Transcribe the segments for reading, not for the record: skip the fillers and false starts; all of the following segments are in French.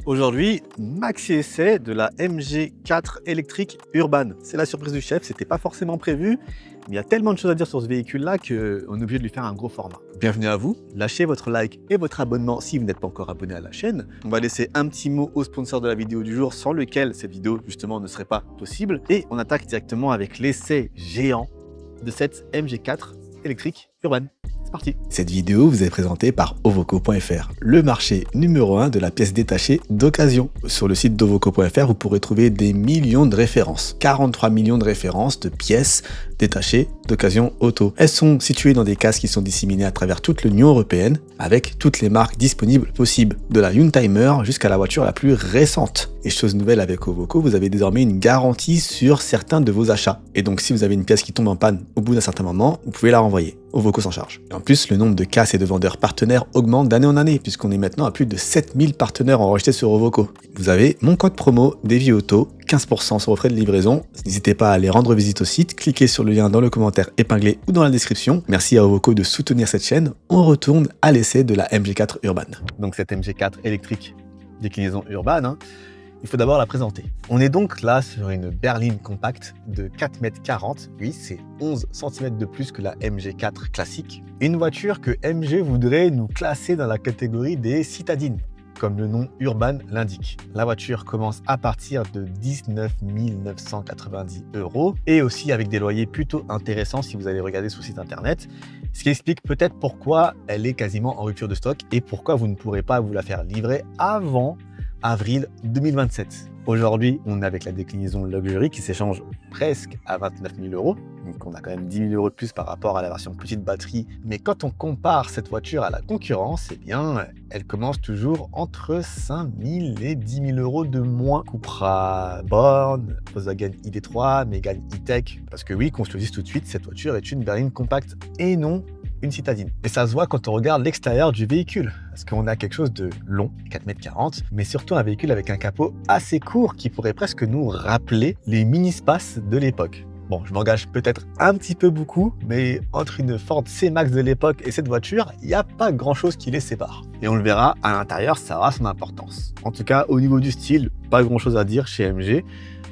Aujourd'hui, maxi essai de la MG4 électrique Urban. C'est la surprise du chef, c'était pas forcément prévu, mais il y a tellement de choses à dire sur ce véhicule-là qu'on est obligé de lui faire un gros format. Bienvenue à vous, lâchez votre like et votre abonnement si vous n'êtes pas encore abonné à la chaîne. On va laisser un petit mot au sponsor de la vidéo du jour sans lequel cette vidéo justement ne serait pas possible. Et on attaque directement avec l'essai géant de cette MG4 électrique Urban. C'est parti. Cette vidéo vous est présentée par Ovoco.fr, le marché numéro 1 de la pièce détachée d'occasion. Sur le site d'Ovoco.fr, vous pourrez trouver des millions de références, 43 millions de références de pièces détachées d'occasion auto. Elles sont situées dans des cases qui sont disséminées à travers toute l'Union européenne, avec toutes les marques disponibles possibles, de la Youngtimer jusqu'à la voiture la plus récente. Et chose nouvelle avec Ovoco, vous avez désormais une garantie sur certains de vos achats. Et donc si vous avez une pièce qui tombe en panne au bout d'un certain moment, vous pouvez la renvoyer. Ovoco s'en charge. Et en plus, le nombre de casses et de vendeurs partenaires augmente d'année en année, puisqu'on est maintenant à plus de 7000 partenaires enregistrés sur Ovoco. Vous avez mon code promo DeviAuto, 15% sur vos frais de livraison. N'hésitez pas à aller rendre visite au site, cliquez sur le lien dans le commentaire épinglé ou dans la description. Merci à Ovoco de soutenir cette chaîne. On retourne à l'essai de la MG4 Urban. Donc cette MG4 électrique déclinaison Urban, il faut d'abord la présenter. On est donc là sur une berline compacte de 4,40 m. Oui, c'est 11 cm de plus que la MG4 classique. Une voiture que MG voudrait nous classer dans la catégorie des citadines, comme le nom Urban l'indique. La voiture commence à partir de 19 990 € et aussi avec des loyers plutôt intéressants si vous allez regarder sur le site internet. Ce qui explique peut-être pourquoi elle est quasiment en rupture de stock et pourquoi vous ne pourrez pas vous la faire livrer avant avril 2027. Aujourd'hui, on est avec la déclinaison Luxury qui s'échange presque à 29 000 €. Donc on a quand même 10 000 € de plus par rapport à la version petite batterie. Mais quand on compare cette voiture à la concurrence, eh bien, elle commence toujours entre 5 000 et 10 000 € de moins. Cupra Born, Volkswagen ID.3, Mégane E-Tech. Parce que oui, qu'on se le dise tout de suite, cette voiture est une berline compacte et non une citadine. Et ça se voit quand on regarde l'extérieur du véhicule, parce qu'on a quelque chose de long, 4,40 m, mais surtout un véhicule avec un capot assez court qui pourrait presque nous rappeler les mini-spaces de l'époque. Bon, je m'engage peut-être un petit peu beaucoup, mais entre une Ford C-Max de l'époque et cette voiture, il n'y a pas grand-chose qui les sépare. Et on le verra, à l'intérieur, ça aura son importance. En tout cas, au niveau du style, pas grand-chose à dire chez MG.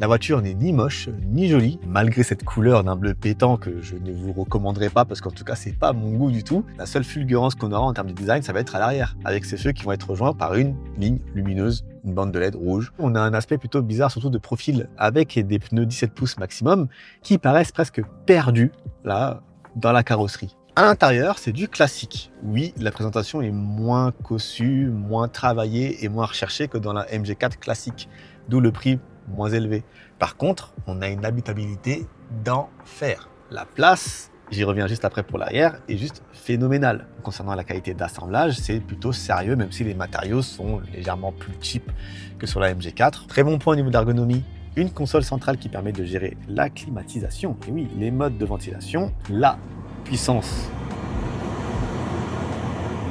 La voiture n'est ni moche, ni jolie, malgré cette couleur d'un bleu pétant que je ne vous recommanderai pas parce qu'en tout cas, c'est pas mon goût du tout. La seule fulgurance qu'on aura en termes de design, ça va être à l'arrière, avec ces feux qui vont être rejoints par une ligne lumineuse, une bande de LED rouge. On a un aspect plutôt bizarre, surtout de profil, avec des pneus 17 pouces maximum, qui paraissent presque perdus, là, dans la carrosserie. À l'intérieur, c'est du classique. Oui, la présentation est moins cossue, moins travaillée et moins recherchée que dans la MG4 classique, d'où le prix moins élevé. Par contre, on a une habitabilité d'enfer. La place, j'y reviens juste après pour l'arrière, est juste phénoménale. Concernant la qualité d'assemblage, c'est plutôt sérieux, même si les matériaux sont légèrement plus cheap que sur la MG4. Très bon point au niveau de l'ergonomie. Une console centrale qui permet de gérer la climatisation. Et oui, les modes de ventilation, la puissance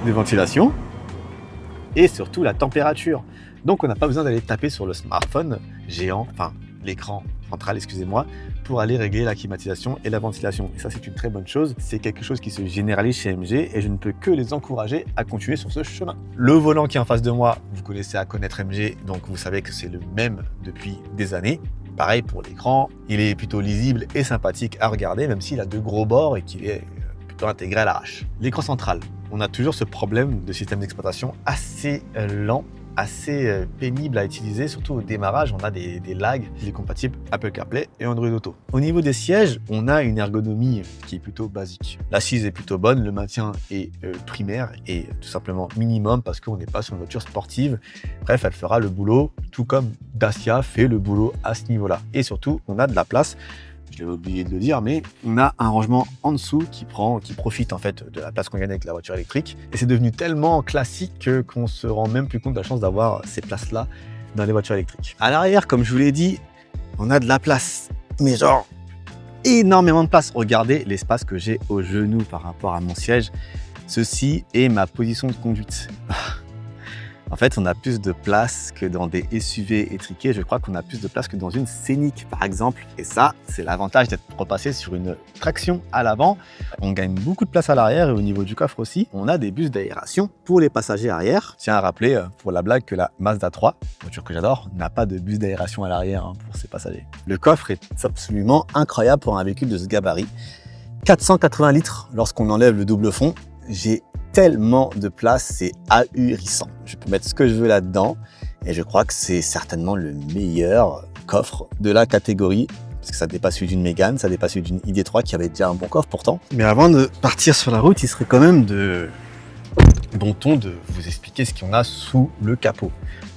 de ventilation et surtout la température. Donc on n'a pas besoin d'aller taper sur le smartphone géant, enfin l'écran central, excusez-moi, pour aller régler la climatisation et la ventilation. Et ça, c'est une très bonne chose. C'est quelque chose qui se généralise chez MG et je ne peux que les encourager à continuer sur ce chemin. Le volant qui est en face de moi, vous connaissez à connaître MG, donc vous savez que c'est le même depuis des années. Pareil pour l'écran, il est plutôt lisible et sympathique à regarder, même s'il a de gros bords et qu'il est plutôt intégré à l'arrache. L'écran central, on a toujours ce problème de système d'exploitation assez lent, assez pénible à utiliser, surtout au démarrage. On a des lags. Il est compatible Apple CarPlay et Android Auto. Au niveau des sièges, on a une ergonomie qui est plutôt basique. L'assise est plutôt bonne, le maintien est primaire et tout simplement minimum parce qu'on n'est pas sur une voiture sportive. Bref, elle fera le boulot, tout comme Dacia fait le boulot à ce niveau-là. Et surtout, on a de la place. Je l'avais oublié de le dire, mais on a un rangement en dessous qui profite en fait de la place qu'on gagne avec la voiture électrique. Et c'est devenu tellement classique qu'on se rend même plus compte de la chance d'avoir ces places-là dans les voitures électriques. À l'arrière, comme je vous l'ai dit, on a de la place, mais genre énormément de place. Regardez l'espace que j'ai au genou par rapport à mon siège. Ceci est ma position de conduite. En fait, on a plus de place que dans des SUV étriqués. Je crois qu'on a plus de place que dans une Scénic, par exemple. Et ça, c'est l'avantage d'être repassé sur une traction à l'avant. On gagne beaucoup de place à l'arrière et au niveau du coffre aussi, on a des bus d'aération pour les passagers arrière. Tiens à rappeler, pour la blague, que la Mazda 3, voiture que j'adore, n'a pas de bus d'aération à l'arrière pour ses passagers. Le coffre est absolument incroyable pour un véhicule de ce gabarit. 480 litres lorsqu'on enlève le double fond. J'ai tellement de place, c'est ahurissant. Je peux mettre ce que je veux là-dedans et je crois que c'est certainement le meilleur coffre de la catégorie parce que ça dépasse celui d'une Mégane, ça dépasse celui d'une ID3 qui avait déjà un bon coffre pourtant. Mais avant de partir sur la route, il serait quand même de bon ton de vous expliquer ce qu'on a sous le capot.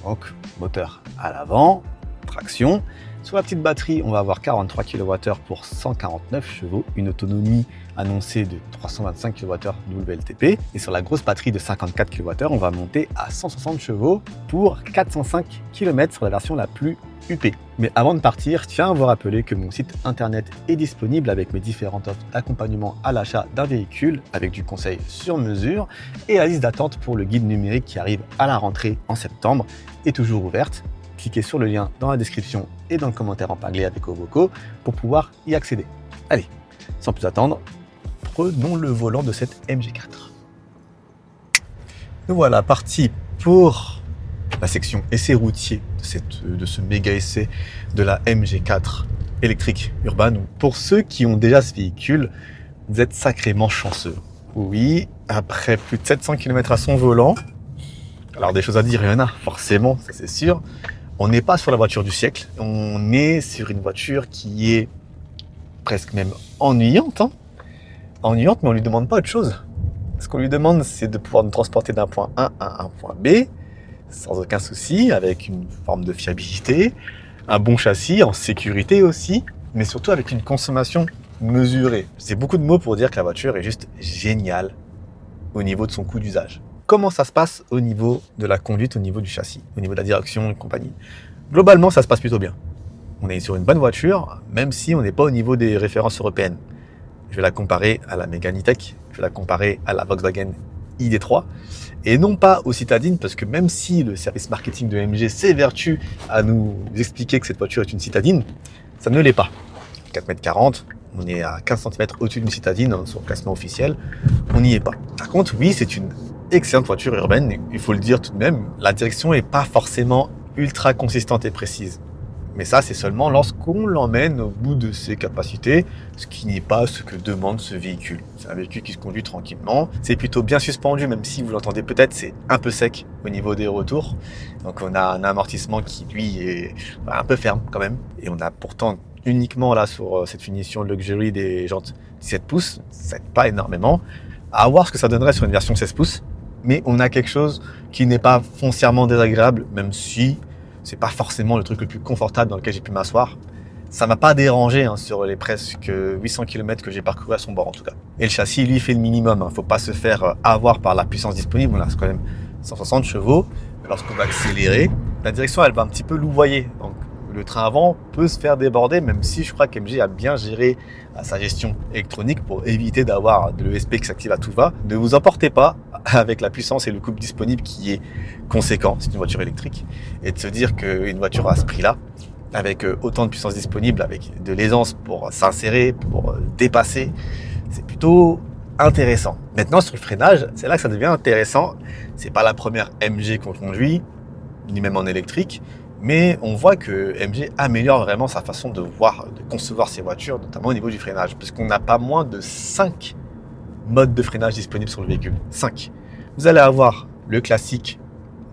Donc moteur à l'avant, traction. Sur la petite batterie, on va avoir 43 kWh pour 149 chevaux, une autonomie annoncée de 325 kWh WLTP. Et sur la grosse batterie de 54 kWh, on va monter à 160 chevaux pour 405 km sur la version la plus UP. Mais avant de partir, tiens à vous rappeler que mon site internet est disponible avec mes différentes offres d'accompagnement à l'achat d'un véhicule, avec du conseil sur mesure, et la liste d'attente pour le guide numérique qui arrive à la rentrée en septembre est toujours ouverte. Cliquez sur le lien dans la description et dans le commentaire épinglé avec Ovoko pour pouvoir y accéder. Allez, sans plus attendre, prenons le volant de cette MG4. Nous voilà partis pour la section essai routier de ce méga essai de la MG4 électrique urbaine. Pour ceux qui ont déjà ce véhicule, vous êtes sacrément chanceux. Oui, après plus de 700 km à son volant, alors des choses à dire, il y en a forcément, ça c'est sûr. On n'est pas sur la voiture du siècle, on est sur une voiture qui est presque même ennuyante. Ennuyante, mais on ne lui demande pas autre chose. Ce qu'on lui demande, c'est de pouvoir nous transporter d'un point A à un point B, sans aucun souci, avec une forme de fiabilité, un bon châssis, en sécurité aussi, mais surtout avec une consommation mesurée. C'est beaucoup de mots pour dire que la voiture est juste géniale au niveau de son coût d'usage. Comment ça se passe au niveau de la conduite, au niveau du châssis, au niveau de la direction et compagnie? Globalement, ça se passe plutôt bien. On est sur une bonne voiture, même si on n'est pas au niveau des références européennes. Je vais la comparer à la Mégane E-Tech, je vais la comparer à la Volkswagen ID3, et non pas aux citadines, parce que même si le service marketing de MG s'évertue à nous expliquer que cette voiture est une citadine, ça ne l'est pas. 4,40 m, on est à 15 cm au-dessus d'une citadine sur le classement officiel, on n'y est pas. Par contre, oui, c'est une excellente voiture urbaine, il faut le dire tout de même, la direction n'est pas forcément ultra consistante et précise. Mais ça, c'est seulement lorsqu'on l'emmène au bout de ses capacités, ce qui n'est pas ce que demande ce véhicule. C'est un véhicule qui se conduit tranquillement, c'est plutôt bien suspendu, même si vous l'entendez peut-être, c'est un peu sec au niveau des retours. Donc on a un amortissement qui, lui, est un peu ferme quand même. Et on a pourtant uniquement là sur cette finition luxury des jantes 17 pouces, ça n'aide pas énormément. À voir ce que ça donnerait sur une version 16 pouces. Mais on a quelque chose qui n'est pas foncièrement désagréable, même si c'est pas forcément le truc le plus confortable dans lequel j'ai pu m'asseoir. Ça m'a pas dérangé sur les presque 800 km que j'ai parcouru à son bord en tout cas. Et le châssis, lui, fait le minimum. Faut pas se faire avoir par la puissance disponible. On a quand même 160 chevaux. Lorsqu'on va accélérer, la direction, elle va un petit peu louvoyer. Donc le train avant peut se faire déborder, même si je crois qu'MG a bien géré sa gestion électronique pour éviter d'avoir de l'ESP qui s'active à tout va. Ne vous emportez pas avec la puissance et le couple disponible qui est conséquent, c'est une voiture électrique, et de se dire qu'une voiture à ce prix-là, avec autant de puissance disponible, avec de l'aisance pour s'insérer, pour dépasser, c'est plutôt intéressant. Maintenant, sur le freinage, c'est là que ça devient intéressant. C'est pas la première MG qu'on conduit, ni même en électrique, mais on voit que MG améliore vraiment sa façon de voir, de concevoir ses voitures, notamment au niveau du freinage, puisqu'on n'a pas moins de 5 modes de freinage disponibles sur le véhicule. 5. Vous allez avoir le classique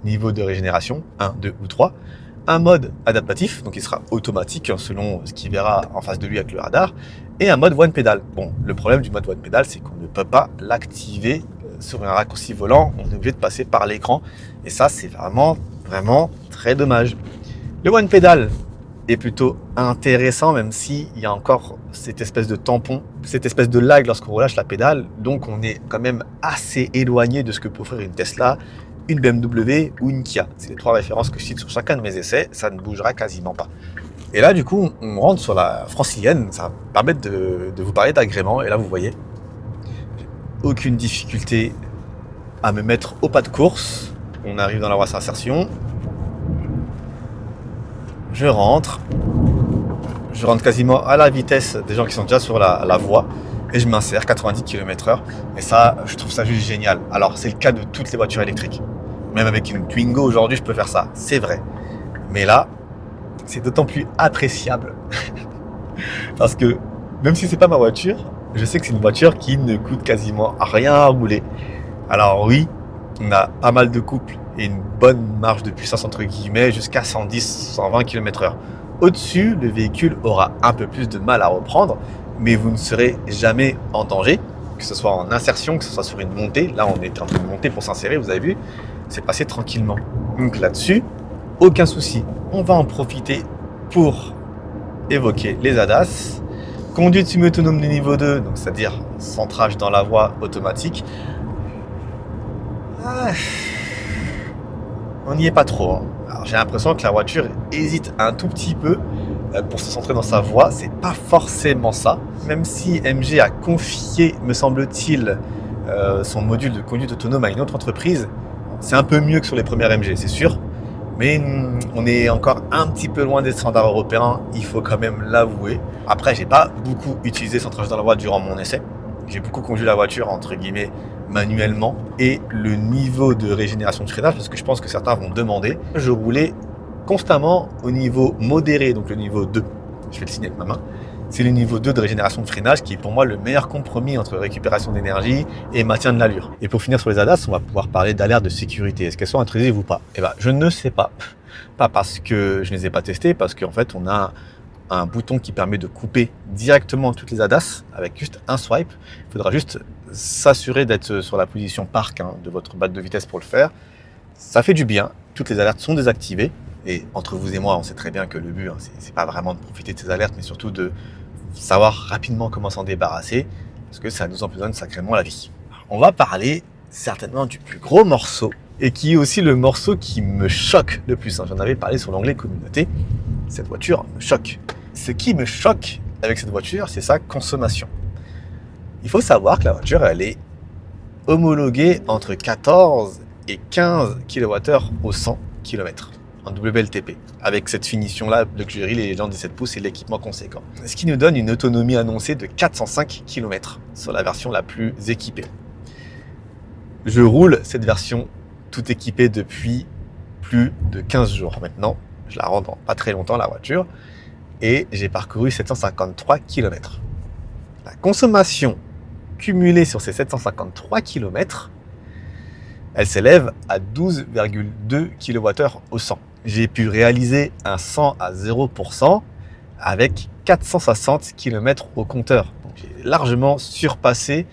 niveau de régénération, 1, 2 ou 3, un mode adaptatif, donc il sera automatique selon ce qu'il verra en face de lui avec le radar, et un mode one pedal. Bon, le problème du mode one pedal, c'est qu'on ne peut pas l'activer sur un raccourci volant, on est obligé de passer par l'écran, et ça c'est vraiment très dommage. Le one pedal est plutôt intéressant, même s'il y a encore cette espèce de tampon, cette espèce de lag lorsqu'on relâche la pédale, donc on est quand même assez éloigné de ce que peut offrir une Tesla, une BMW ou une Kia. C'est les 3 références que je cite sur chacun de mes essais, ça ne bougera quasiment pas. Et là, du coup, on rentre sur la francilienne, ça va me permettre de vous parler d'agrément, et là, vous voyez, j'ai aucune difficulté à me mettre au pas de course, on arrive dans la voie d'insertion. Je rentre quasiment à la vitesse des gens qui sont déjà sur la voie et je m'insère 90 km/h. Et ça, je trouve ça juste génial. Alors, c'est le cas de toutes les voitures électriques. Même avec une Twingo aujourd'hui, je peux faire ça, c'est vrai. Mais là, c'est d'autant plus appréciable parce que même si c'est pas ma voiture, je sais que c'est une voiture qui ne coûte quasiment rien à rouler. Alors oui, on a pas mal de couples et une bonne marge de puissance entre guillemets jusqu'à 110-120 km/h. Au-dessus, le véhicule aura un peu plus de mal à reprendre, mais vous ne serez jamais en danger, que ce soit en insertion, que ce soit sur une montée. Là, on est en train de monter pour s'insérer, vous avez vu, c'est passé tranquillement. Donc là-dessus, aucun souci. On va en profiter pour évoquer les ADAS. Conduite semi-autonome de niveau 2, donc c'est-à-dire centrage dans la voie automatique. On n'y est pas trop. Alors, j'ai l'impression que la voiture hésite un tout petit peu pour se centrer dans sa voie. C'est pas forcément ça. Même si MG a confié, me semble-t-il, son module de conduite autonome à une autre entreprise, c'est un peu mieux que sur les premières MG, c'est sûr. Mais on est encore un petit peu loin des standards européens, il faut quand même l'avouer. Après, j'ai pas beaucoup utilisé centrage dans la voie durant mon essai. J'ai beaucoup conduit la voiture, entre guillemets, manuellement. Et le niveau de régénération de freinage, parce que je pense que certains vont demander, je roulais constamment au niveau modéré, donc le niveau 2. Je vais le signer avec ma main. C'est le niveau 2 de régénération de freinage qui est pour moi le meilleur compromis entre récupération d'énergie et maintien de l'allure. Et pour finir sur les ADAS, on va pouvoir parler d'alertes de sécurité. Est-ce qu'elles sont intrusives ou pas? Eh ben, je ne sais pas. Pas parce que je ne les ai pas testées, parce qu'en fait, on a un bouton qui permet de couper directement toutes les ADAS avec juste un swipe. Il faudra juste s'assurer d'être sur la position park de votre batte de vitesse pour le faire. Ça fait du bien. Toutes les alertes sont désactivées. Et entre vous et moi, on sait très bien que le but, c'est pas vraiment de profiter de ces alertes, mais surtout de savoir rapidement comment s'en débarrasser, parce que ça nous empoisonne sacrément la vie. On va parler certainement du plus gros morceau, et qui est aussi le morceau qui me choque le plus. J'en avais parlé sur l'onglet communauté. Cette voiture me choque. Ce qui me choque avec cette voiture, c'est sa consommation. Il faut savoir que la voiture, elle est homologuée entre 14 et 15 kWh au 100 km. En WLTP, avec cette finition-là, Luxury, les gens de 17 pouces et l'équipement conséquent. Ce qui nous donne une autonomie annoncée de 405 km sur la version la plus équipée. Je roule cette version tout équipée depuis plus de 15 jours maintenant. Je la rends dans pas très longtemps, la voiture, et j'ai parcouru 753 km. La consommation cumulée sur ces 753 km, elle s'élève à 12,2 kWh au 100. J'ai pu réaliser un 100 à 0% avec 460 km au compteur. Donc, j'ai largement surpassé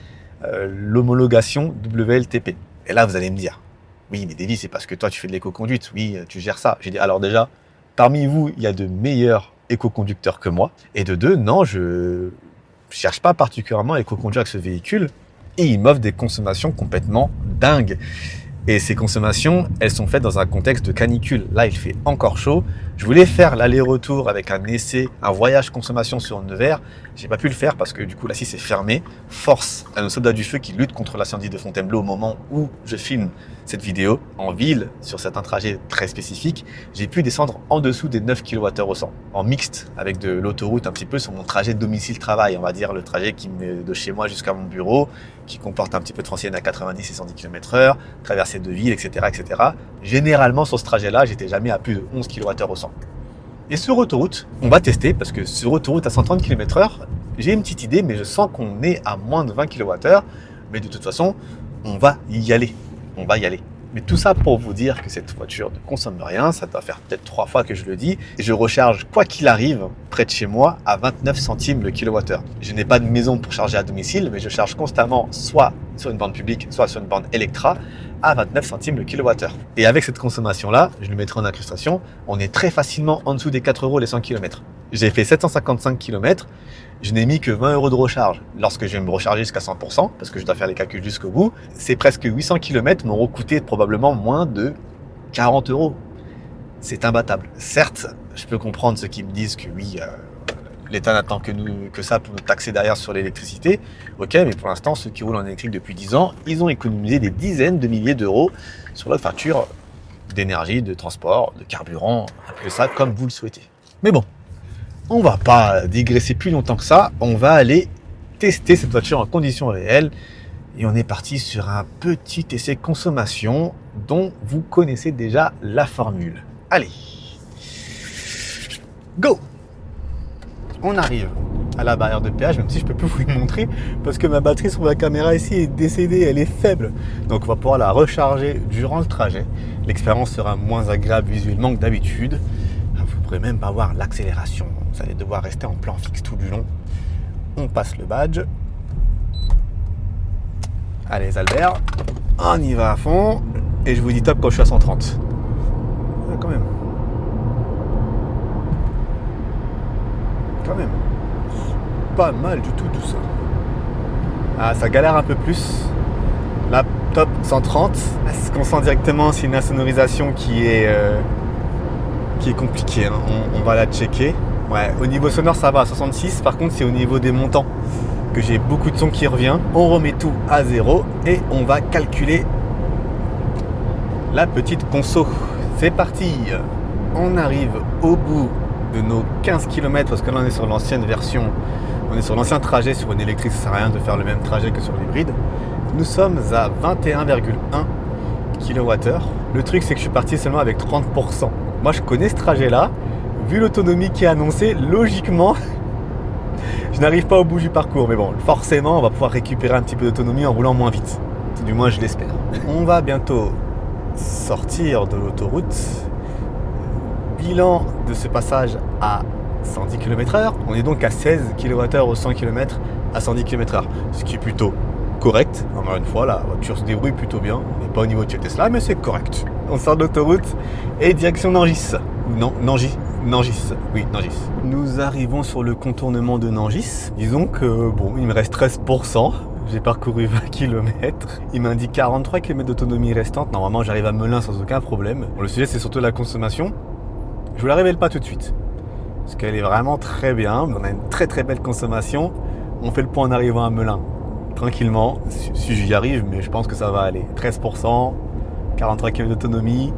l'homologation WLTP. Et là, vous allez me dire, oui, mais Davy, c'est parce que toi, tu fais de l'éco-conduite. Oui, tu gères ça. J'ai dit, alors déjà, parmi vous, il y a de meilleurs éco-conducteurs que moi. Et de deux, non, je cherche pas particulièrement à éco-conduire avec ce véhicule. Et il m'offre des consommations complètement dingues. Et ces consommations, elles sont faites dans un contexte de canicule. Là, il fait encore chaud. Je voulais faire l'aller-retour avec un essai, un voyage consommation sur Nevers. J'ai pas pu le faire parce que du coup, la 6 est fermée. Force à nos soldats du feu qui luttent contre l'incendie de Fontainebleau au moment où je filme cette vidéo. En ville, sur certains trajets très spécifiques, j'ai pu descendre en dessous des 9 kWh au 100. En mixte, avec de l'autoroute un petit peu sur mon trajet domicile-travail. On va dire le trajet qui me met de chez moi jusqu'à mon bureau, qui comporte un petit peu de francienne à 90 et 110 km/h, traversée de ville, etc., etc. Généralement, sur ce trajet-là, j'étais jamais à plus de 11 kWh au 100. Et sur autoroute, on va tester, parce que sur autoroute à 130 km/h, j'ai une petite idée, mais je sens qu'on est à moins de 20 kWh. Mais de toute façon, on va y aller. On va y aller. Mais tout ça pour vous dire que cette voiture ne consomme rien, ça doit faire peut-être 3 fois que je le dis, et je recharge quoi qu'il arrive près de chez moi à 29 centimes le kilowattheure. Je n'ai pas de maison pour charger à domicile, mais je charge constamment soit sur une borne publique, soit sur une borne Electra à 29 centimes le kilowattheure. Et avec cette consommation-là, je le mettrai en incrustation, on est très facilement en dessous des 4 € les 100 km. J'ai fait 755 km, je n'ai mis que 20 € de recharge. Lorsque je vais me recharger jusqu'à 100%, parce que je dois faire les calculs jusqu'au bout, c'est presque 800 km m'ont coûté probablement moins de 40 €. C'est imbattable. Certes, je peux comprendre ceux qui me disent que oui, l'État n'attend que ça pour nous taxer derrière sur l'électricité. Ok, mais pour l'instant, ceux qui roulent en électrique depuis 10 ans, ils ont économisé des dizaines de milliers d'euros sur leur facture d'énergie, de transport, de carburant, appelez ça comme vous le souhaitez. Mais bon, on va pas digresser plus longtemps que ça, on va aller tester cette voiture en conditions réelles et on est parti sur un petit essai consommation dont vous connaissez déjà la formule. Allez, go! On arrive à la barrière de péage, même si je peux plus vous le montrer parce que ma batterie sur la caméra ici est décédée, elle est faible. Donc on va pouvoir la recharger durant le trajet. L'expérience sera moins agréable visuellement que d'habitude. Vous pourrez même pas voir l'accélération. Vous allez devoir rester en plan fixe tout du long. On passe le badge. Allez Albert, on y va à fond. Et je vous dis top quand je suis à 130. Ouais, quand même. Pas mal du tout ça. Ah, ça galère un peu plus. Là, top 130. Ce qu'on sent directement, c'est une insonorisation qui est compliquée. Hein. On va la checker. Ouais, au niveau sonore, ça va à 66. Par contre, c'est au niveau des montants que j'ai beaucoup de son qui revient. On remet tout à 0 et on va calculer la petite conso. C'est parti. On arrive au bout de nos 15 km parce que là on est sur l'ancienne version, on est sur l'ancien trajet. Sur une électrique, ça sert à rien de faire le même trajet que sur l'hybride. Nous sommes à 21,1 kWh. Le truc, c'est que je suis parti seulement avec 30%. Moi je connais ce trajet là, vu l'autonomie qui est annoncée, logiquement je n'arrive pas au bout du parcours, mais bon, forcément on va pouvoir récupérer un petit peu d'autonomie en roulant moins vite, du moins je l'espère. On va bientôt sortir de l'autoroute. Bilan de ce passage à 110 km/h, on est donc à 16 kWh au 100 km à 110 km/h, ce qui est plutôt correct. Encore une fois, la voiture se débrouille plutôt bien. On n'est pas au niveau de chez Tesla, mais c'est correct. On sort de l'autoroute et direction Nangis. Non, Nangis. Oui, Nangis. Nous arrivons sur le contournement de Nangis. Disons que bon, il me reste 13%. J'ai parcouru 20 km. Il m'indique 43 km d'autonomie restante. Normalement, j'arrive à Melun sans aucun problème. Bon, le sujet, c'est surtout la consommation. Je vous la révèle pas tout de suite, parce qu'elle est vraiment très bien. On a une très très belle consommation. On fait le point en arrivant à Melun, tranquillement, si j'y arrive, mais je pense que ça va aller. 13%, 43 km d'autonomie.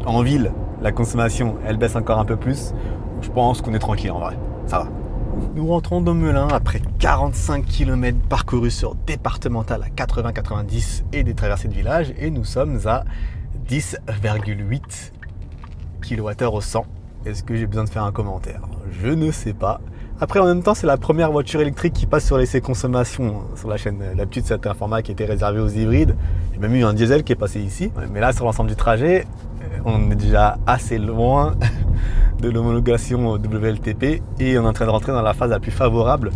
En ville, la consommation, elle baisse encore un peu plus. Je pense qu'on est tranquille en vrai, ça va. Nous rentrons dans Melun après 45 km parcourus sur départemental à 80-90 et des traversées de village, et nous sommes à 10,8 kWh au 100. Est-ce que j'ai besoin de faire un commentaire? Je ne sais pas. Après, en même temps, c'est la première voiture électrique qui passe sur l'essai consommation sur la chaîne. D'habitude, c'était un format qui était réservé aux hybrides. J'ai même eu un diesel qui est passé ici. Mais là, sur l'ensemble du trajet, on est déjà assez loin de l'homologation WLTP et on est en train de rentrer dans la phase la plus favorable,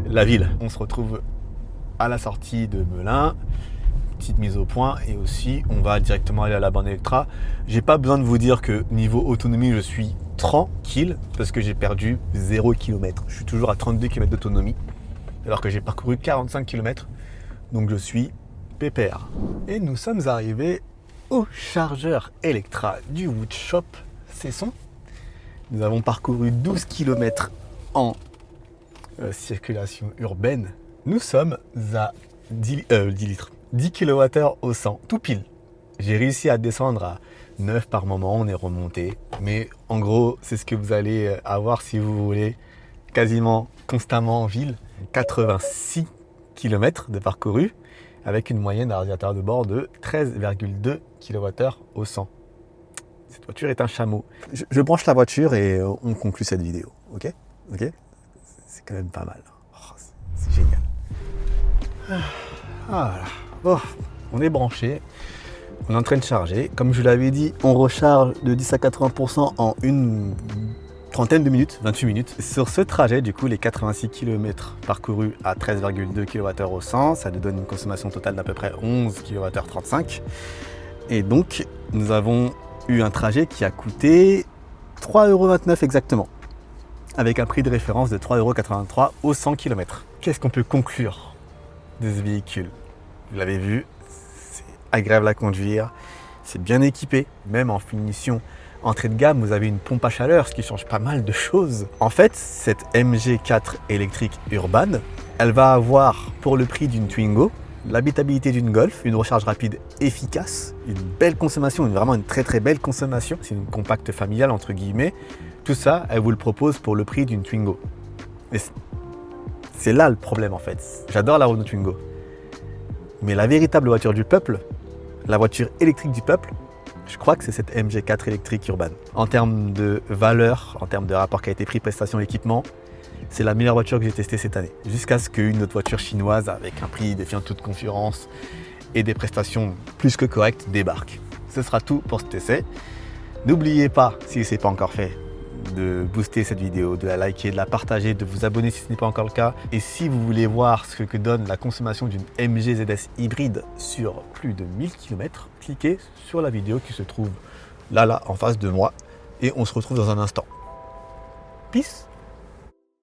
la ville. On se retrouve à la sortie de Melun. Petite mise au point, et aussi on va directement aller à la borne Electra. J'ai pas besoin de vous dire que niveau autonomie je suis tranquille parce que j'ai perdu 0 km. Je suis toujours à 32 km d'autonomie alors que j'ai parcouru 45 km, donc je suis pépère. Et nous sommes arrivés au chargeur Electra du Woodshop Cesson. Nous avons parcouru 12 km en circulation urbaine. Nous sommes à 10 kWh au 100, tout pile. J'ai réussi à descendre à 9 par moment, on est remonté. Mais en gros, c'est ce que vous allez avoir si vous voulez quasiment constamment en ville. 86 km de parcouru avec une moyenne à radiateur de bord de 13,2 kWh au 100. Cette voiture est un chameau. Je branche la voiture et on conclut cette vidéo. Ok? C'est quand même pas mal. Oh, c'est génial. Voilà. Bon, on est branché, on est en train de charger. Comme je l'avais dit, on recharge de 10 à 80% en une trentaine de minutes, 28 minutes. Sur ce trajet, du coup, les 86 km parcourus à 13,2 kWh au 100, ça nous donne une consommation totale d'à peu près 11 kWh 35. Et donc, nous avons eu un trajet qui a coûté 3,29 € exactement, avec un prix de référence de 3,83 € au 100 km. Qu'est-ce qu'on peut conclure de ce véhicule? Vous l'avez vu, c'est agréable à conduire, c'est bien équipé, même en finition entrée de gamme, vous avez une pompe à chaleur, ce qui change pas mal de choses. En fait, cette MG4 électrique Urban, elle va avoir, pour le prix d'une Twingo, l'habitabilité d'une Golf, une recharge rapide efficace, une belle consommation, vraiment une très très belle consommation. C'est une compacte familiale entre guillemets. Tout ça, elle vous le propose pour le prix d'une Twingo. Et c'est là le problème en fait. J'adore la Renault Twingo. Mais la véritable voiture du peuple, la voiture électrique du peuple, je crois que c'est cette MG4 électrique urbaine. En termes de valeur, en termes de rapport qualité-prix, prestation, équipement, c'est la meilleure voiture que j'ai testée cette année. Jusqu'à ce qu'une autre voiture chinoise avec un prix défiant toute concurrence et des prestations plus que correctes débarque. Ce sera tout pour cet essai. N'oubliez pas, si ce n'est pas encore fait, de booster cette vidéo, de la liker, de la partager, de vous abonner si ce n'est pas encore le cas. Et si vous voulez voir ce que donne la consommation d'une MG ZS hybride sur plus de 1000 km, cliquez sur la vidéo qui se trouve là en face de moi et on se retrouve dans un instant. Peace!